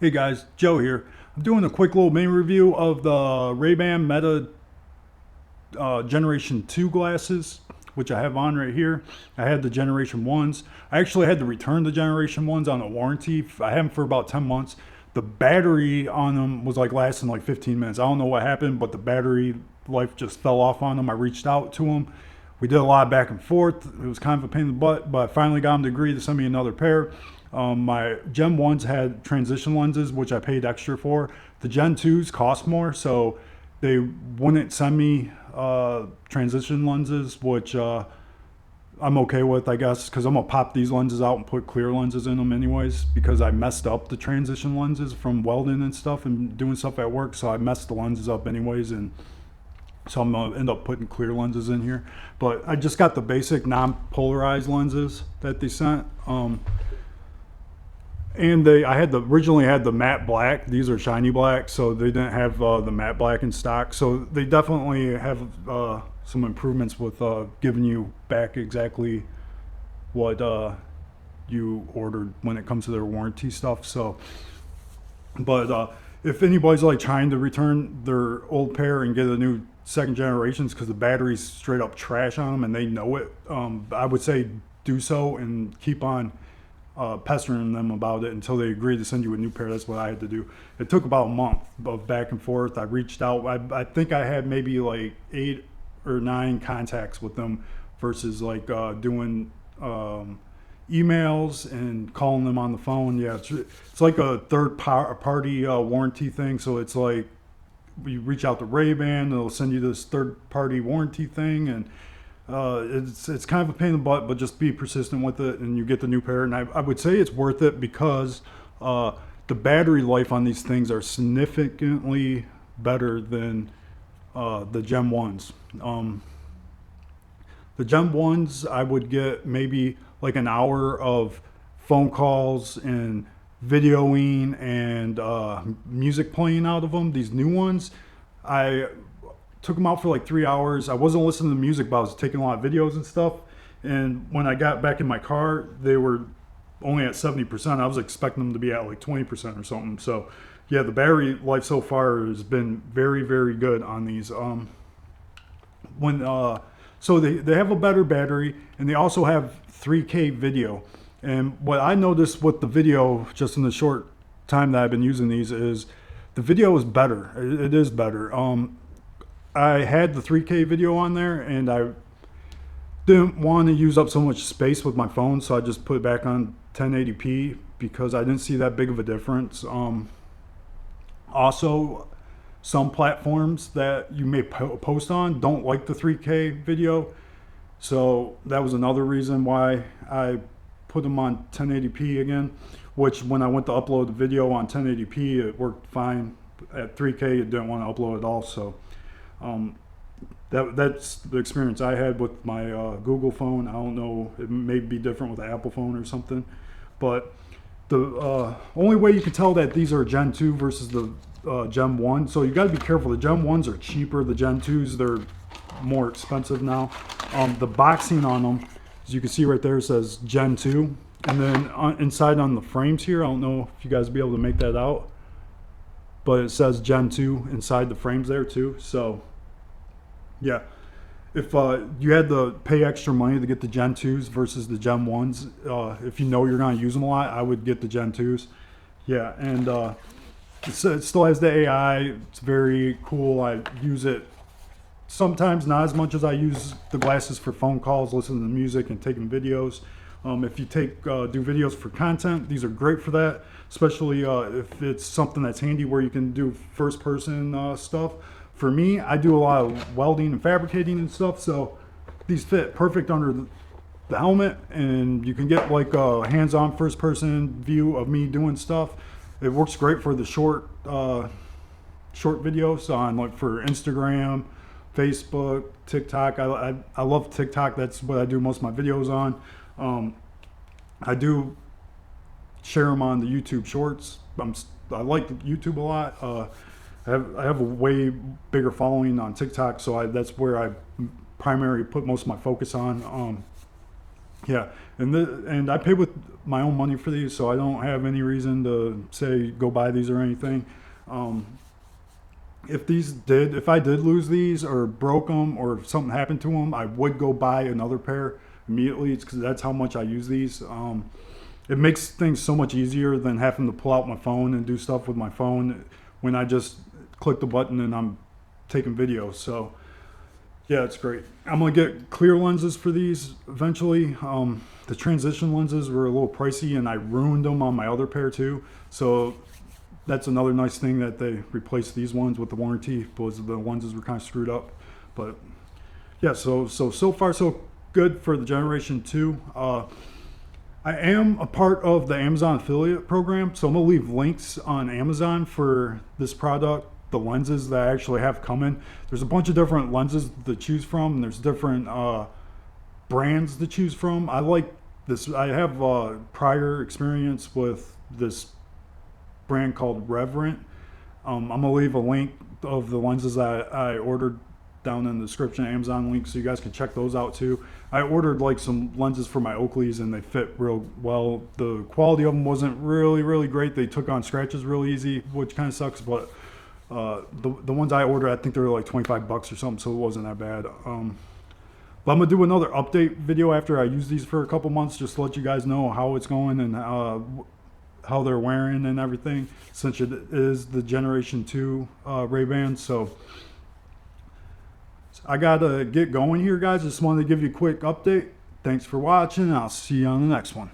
Hey guys, Joe here. I'm doing a quick little mini review of the Ray-Ban Meta Generation 2 glasses, which I have on right here. I had the Generation 1s. I actually had to return the Generation 1s on a warranty. I had them for about 10 months. The battery on them was like lasting like 15 minutes. I don't know what happened, but the battery life just fell off on them. I reached out to them. We did a lot of back and forth. It was kind of a pain in the butt, but I finally got them to agree to send me another pair. My Gen 1s had transition lenses, which I paid extra for. The Gen 2s cost more, so they wouldn't send me transition lenses, which I'm okay with, I guess, because I'm going to pop these lenses out and put clear lenses in them anyways, because I messed up the transition lenses from welding and stuff and doing stuff at work, so I messed the lenses up anyways, and so I'm going to end up putting clear lenses in here. But I just got the basic non-polarized lenses that they sent. And I originally had the matte black. These are shiny black, so they didn't have the matte black in stock. So they definitely have some improvements with giving you back exactly what you ordered when it comes to their warranty stuff. So, but if anybody's like trying to return their old pair and get a new second generations because the battery's straight up trash on them and they know it, I would say do so and keep on pestering them about it until they agree to send you a new pair. That's what I had to do. It took about a month of back and forth. I reached out. I think I had maybe like 8 or 9 contacts with them versus like doing emails and calling them on the phone. Yeah, it's like a third party warranty thing. So it's like you reach out to Ray-Ban, they'll send you this third party warranty thing, and it's kind of a pain in the butt, but just be persistent with it and you get the new pair. And I would say it's worth it because the battery life on these things are significantly better than the Gen 1s. The Gen 1s, I would get maybe like an hour of phone calls and videoing and music playing out of them. These new ones, I took them out for like 3 hours. I wasn't listening to music, but I was taking a lot of videos and stuff. And when I got back in my car, they were only at 70%. I was expecting them to be at like 20% or something. So yeah, the battery life so far has been very, very good on these. So they have a better battery and they also have 3K video. And what I noticed with the video, just in the short time that I've been using these, is the video is better. It is better. I had the 3K video on there and I didn't want to use up so much space with my phone, so I just put it back on 1080p because I didn't see that big of a difference. Also, some platforms that you may post on don't like the 3K video, so that was another reason why I put them on 1080p again, which when I went to upload the video on 1080p, it worked fine. At 3K, it didn't want to upload at all, so that's the experience I had with my Google phone. I don't know, it may be different with the Apple phone or something, but the only way you can tell that these are Gen 2 versus the Gen 1, so you got to be careful. The Gen 1s are cheaper, the Gen 2s, they're more expensive now. The boxing on them, as you can see right there, says Gen 2, and then inside on the frames here, I don't know if you guys will be able to make that out, but it says Gen 2 inside the frames there too. So yeah, if you had to pay extra money to get the Gen 2s versus the Gen 1s, if you know you're going to use them a lot, I would get the Gen 2s. Yeah, and it still has the AI. It's very cool. I use it sometimes, not as much as I use the glasses for phone calls, listening to music, and taking videos. If you do videos for content, these are great for that, especially if it's something that's handy where you can do first-person stuff. For me, I do a lot of welding and fabricating and stuff, so these fit perfect under the helmet, and you can get like a hands-on first-person view of me doing stuff. It works great for the short videos on like for Instagram, Facebook, TikTok. I love TikTok. That's what I do most of my videos on. I do share them on the YouTube Shorts. I like YouTube a lot. I have a way bigger following on TikTok, so that's where I primarily put most of my focus on. Yeah, and I pay with my own money for these, so I don't have any reason to say go buy these or anything. Um, if I did lose these or broke them or something happened to them, I would go buy another pair immediately. It's because that's how much I use these. It makes things so much easier than having to pull out my phone and do stuff with my phone when I just click the button and I'm taking videos. So yeah, it's great. I'm gonna get clear lenses for these eventually. The transition lenses were a little pricey and I ruined them on my other pair too. So that's another nice thing that they replaced these ones with the warranty, because the lenses were kind of screwed up. But yeah, so far so good for the Generation 2. I am a part of the Amazon affiliate program, so I'm gonna leave links on Amazon for this product, the lenses that I actually have coming. There's a bunch of different lenses to choose from, and there's different brands to choose from. I like this. I have prior experience with this brand called Reverent. I'm gonna leave a link of the lenses I ordered down in the description, Amazon link, so you guys can check those out too. I ordered like some lenses for my Oakleys and they fit real well. The quality of them wasn't really great. They took on scratches real easy, which kind of sucks, but the ones I ordered, I think they were like 25 bucks or something, so it wasn't that bad. But I'm gonna do another update video after I use these for a couple months, just to let you guys know how it's going and how they're wearing and everything, since it is the Generation 2 Ray-Ban. So I gotta get going here, guys. Just wanted to give you a quick update. Thanks for watching. I'll see you on the next one.